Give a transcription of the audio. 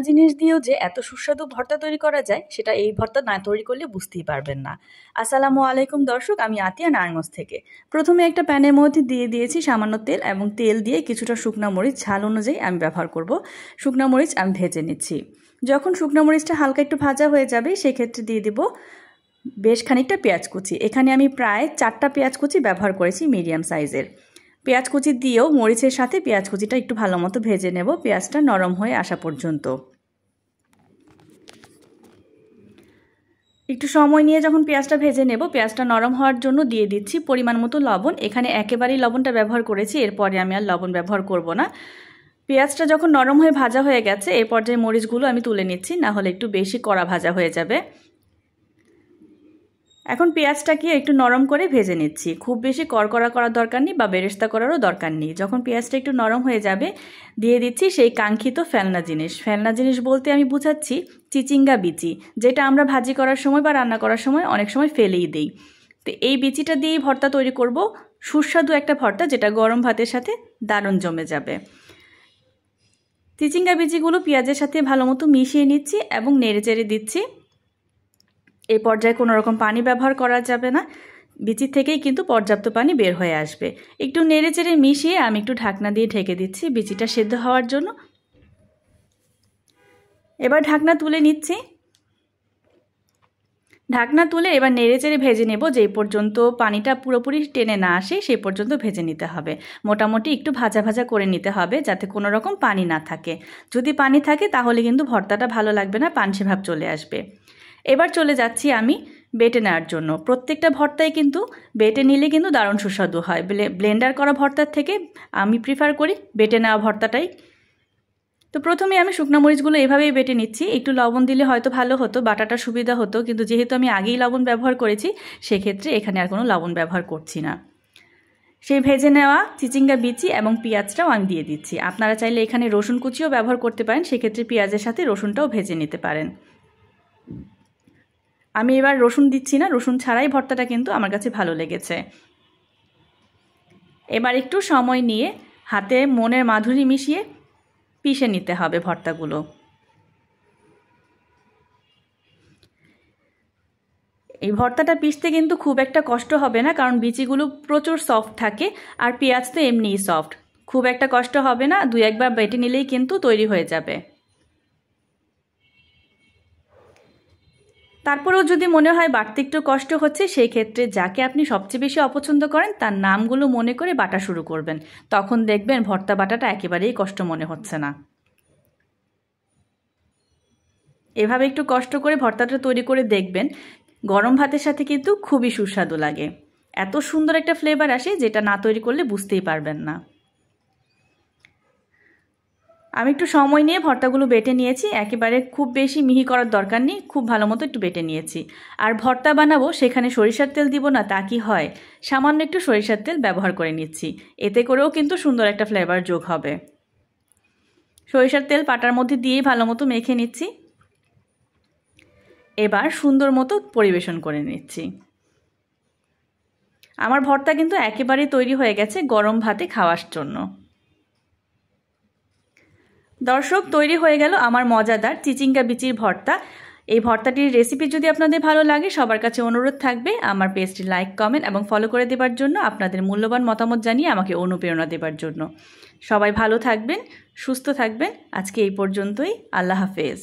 জিনিস দিয়েও যে এত সুস্বাদু ভর্তা তৈরি করা যায় সেটা এই ভর্তা না তৈরি করলে বুঝতেই পারবেন না। আসসালামু আলাইকুম দর্শক, আমি আতিয়া নারায়ণগঞ্জ থেকে। প্রথমে একটা প্যানের মধ্যে দিয়ে দিয়েছি সামান্য তেল, এবং তেল দিয়ে কিছুটা শুকনো মরিচ ঝাল অনুযায়ী আমি ব্যবহার করব। শুকনো মরিচ আমি ভেজে নিচ্ছি। যখন শুকনো মরিচটা হালকা একটু ভাজা হয়ে যাবে সেক্ষেত্রে দিয়ে দিব বেশ খানিকটা পেঁয়াজ কুচি। এখানে আমি প্রায় 4টা পেঁয়াজ কুচি ব্যবহার করেছি মিডিয়াম সাইজের। পেঁয়াজ কুচি দিয়েও মরিচের সাথে পেঁয়াজ কুচিটা একটু ভালো মতো ভেজে নেব পেঁয়াজটা নরম হয়ে আসা পর্যন্ত। একটু সময় নিয়ে যখন পেঁয়াজটা ভেজে নেব, পেঁয়াজটা নরম হওয়ার জন্য দিয়ে দিচ্ছি পরিমাণ মতো লবণ। এখানে একেবারেই লবণটা ব্যবহার করেছি, এরপরে আমি আর লবণ ব্যবহার করব না। পেঁয়াজটা যখন নরম হয়ে ভাজা হয়ে গেছে এই পর্যায়ে মরিচগুলো আমি তুলে নিচ্ছি, না হলে একটু বেশি কড়া ভাজা হয়ে যাবে। এখন পেঁয়াজটাকে একটু নরম করে ভেজে নিচ্ছি। খুব বেশি কড়কড়া করার দরকার নেই বা বেরেস্তা করারও দরকার নেই। যখন পেঁয়াজটা একটু নরম হয়ে যাবে দিয়ে দিচ্ছি সেই কাঙ্ক্ষিত ফেলনা জিনিস। ফেলনা জিনিস বলতে আমি বুঝাচ্ছি চিচিঙ্গা বিচি, যেটা আমরা ভাজি করার সময় বা রান্না করার সময় অনেক সময় ফেলেই দিই। তো এই বিচিটা দিয়েই ভর্তা তৈরি করব, সুস্বাদু একটা ভর্তা যেটা গরম ভাতের সাথে দারুণ জমে যাবে। চিচিঙ্গা বিচিগুলো পেঁয়াজের সাথে ভালো মতো মিশিয়ে নিচ্ছি এবং নেড়েচেড়ে দিচ্ছি। এই পর্যায়ে কোনো রকম পানি ব্যবহার করা যাবে না, বিচি থেকেই কিন্তু পর্যাপ্ত পানি বের হয়ে আসবে। একটু নেড়েচেড়ে মিশিয়ে আমি একটু ঢাকনা দিয়ে ঢেকে দিচ্ছি বিচিটা সেদ্ধ হওয়ার জন্য। এবার ঢাকনা তুলে নিচ্ছি। ঢাকনা তুলে এবার নেড়েচেড়ে ভেজে নেব, যেই পর্যন্ত পানিটা পুরোপুরি টেনে না আসে সেই পর্যন্ত ভেজে নিতে হবে। মোটামুটি একটু ভাজা ভাজা করে নিতে হবে যাতে কোনো রকম পানি না থাকে। যদি পানি থাকে তাহলে কিন্তু ভর্তাটা ভালো লাগবে না, পানসে ভাব চলে আসবে। এবার চলে যাচ্ছি আমি বেটে নেওয়ার জন্য। প্রত্যেকটা ভর্তায় কিন্তু বেটে নিলে কিন্তু দারুণ সুস্বাদু হয়। ব্লেন্ডার করা ভর্তার থেকে আমি প্রিফার করি বেটে নেওয়া ভর্তাটাই। তো প্রথমে আমি শুকনো মরিচগুলো এভাবেই বেটে নিচ্ছি। একটু লবণ দিলে হয়তো ভালো হতো, বাটাটা সুবিধা হতো, কিন্তু যেহেতু আমি আগেই লবণ ব্যবহার করেছি সেক্ষেত্রে এখানে আর কোনো লবণ ব্যবহার করছি না। সেই ভেজে নেওয়া চিচিঙ্গা বিচি এবং পেঁয়াজটাও আমি দিয়ে দিচ্ছি। আপনারা চাইলে এখানে রসুন কুচিও ব্যবহার করতে পারেন, সেক্ষেত্রে পেঁয়াজের সাথে রসুনটাও ভেজে নিতে পারেন। আমি এবার রসুন দিচ্ছি না, রসুন ছাড়াই ভর্তাটা কিন্তু আমার কাছে ভালো লেগেছে। এবার একটু সময় নিয়ে হাতে মনের মাধুরী মিশিয়ে পিষে নিতে হবে ভর্তাগুলো। এই ভর্তাটা পিষতে কিন্তু খুব একটা কষ্ট হবে না, কারণ বিচিগুলো প্রচুর সফট থাকে আর পেঁয়াজ তো এমনিই সফট। খুব একটা কষ্ট হবে না, 2-1 বার বেটে নিলেই কিন্তু তৈরি হয়ে যাবে। তারপরেও যদি মনে হয় বাটতে একটু কষ্ট হচ্ছে, সেই ক্ষেত্রে যাকে আপনি সবচেয়ে বেশি অপছন্দ করেন তার নামগুলো মনে করে বাটা শুরু করবেন, তখন দেখবেন ভর্তা বাটাটা একেবারেই কষ্ট মনে হচ্ছে না। এভাবে একটু কষ্ট করে ভর্তাটা তৈরি করে দেখবেন, গরম ভাতের সাথে কিন্তু খুবই সুস্বাদু লাগে। এত সুন্দর একটা ফ্লেভার আসে যেটা না তৈরি করলে বুঝতেই পারবেন না। আমি একটু সময় নিয়ে ভর্তাগুলো বেটে নিয়েছি, একেবারে খুব বেশি মিহি করার দরকার নেই, খুব ভালো মতো একটু বেটে নিয়েছি। আর ভর্তা বানাবো সেখানে সরিষার তেল দিব না তা কি হয়, সামান্য একটু সরিষার তেল ব্যবহার করে নিচ্ছি, এতে করেও কিন্তু সুন্দর একটা ফ্লেভার যোগ হবে। সরিষার তেল পাটার মধ্যে দিয়ে ভালো মতো মেখে নিচ্ছি। এবার সুন্দর মতো পরিবেশন করে নিচ্ছি। আমার ভর্তা কিন্তু একেবারেই তৈরি হয়ে গেছে গরম ভাতে খাওয়ার জন্য। দর্শক, তৈরি হয়ে গেল আমার মজাদার চিচিঙ্গা বিচির ভর্তা। এই ভর্তাটির রেসিপি যদি আপনাদের ভালো লাগে, সবার কাছে অনুরোধ থাকবে আমার পেজটি লাইক, কমেন্ট এবং ফলো করে দেবার জন্য, আপনাদের মূল্যবান মতামত জানিয়ে আমাকে অনুপ্রেরণা দেবার জন্য। সবাই ভালো থাকবেন, সুস্থ থাকবেন। আজকে এই পর্যন্তই। আল্লাহ হাফেজ।